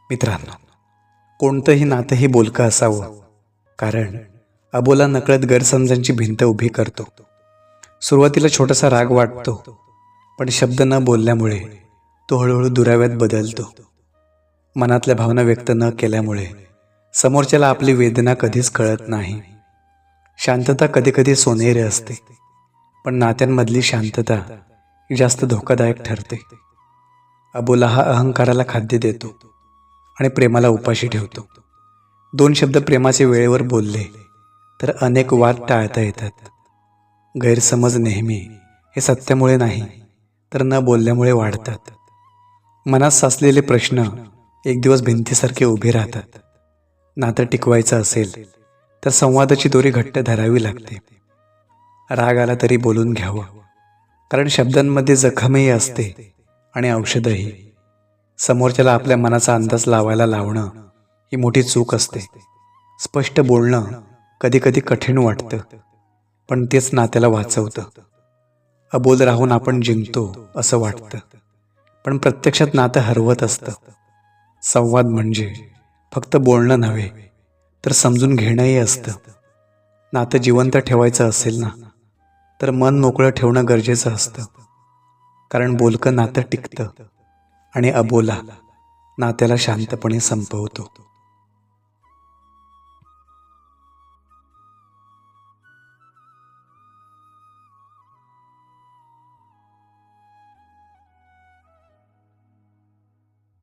मित्रांनो, कोणतंही नातंही बोलकं असावं, कारण अबोला नकळत गैरसमजांची भिंत उभी करतो. सुरुवातीला छोटासा राग वाटतो, पण शब्द न बोलल्यामुळे तो हळूहळू दुराव्यात बदलतो. मनातल्या भावना व्यक्त न केल्यामुळे समोरच्याला आपली वेदना कधीच कळत नाही. शांतता कधीकधी सोनेरी असते, पण नात्यांमधली शांतता ही जास्त धोकादायक ठरते. अबोला हा अहंकाराला खाद्य देतो आणि प्रेमाला उपाशी ठेवतो. दोन शब्द प्रेमाचे वेळेवर बोलले तर अनेक वाद टाळता येतात. गैरसमज नेहमी हे सत्यामुळे नाही, तर न बोलल्यामुळे वाढतात. मनात साचलेले प्रश्न एक दिवस भिंतीसारखे उभे राहतात. नातं टिकवायचं असेल तर संवादाची दोरी घट्ट धरावी लागते. राग आला तरी बोलून घ्यावं, कारण शब्दांमध्ये जखमही असते आणि औषधही. समोरच्याला आपल्या मनाचा अंदाज लावायला लावणं ही मोठी चूक असते. स्पष्ट बोलणं कधीकधी कठीण वाटतं, पण तेच नात्याला वाचवतं. अबोल राहून आपण जिंकतो असं वाटतं, पण प्रत्यक्षात नातं हरवत असतं. संवाद म्हणजे फक्त बोलणं नव्हे, तर समजून घेणंही असतं. नातं जिवंत ठेवायचं असेल ना, तर मन मोकळं ठेवणं गरजेचं असतं. कारण बोलकं नातं टिकतं आणि अबोला नात्याला शांतपणे संपवतो.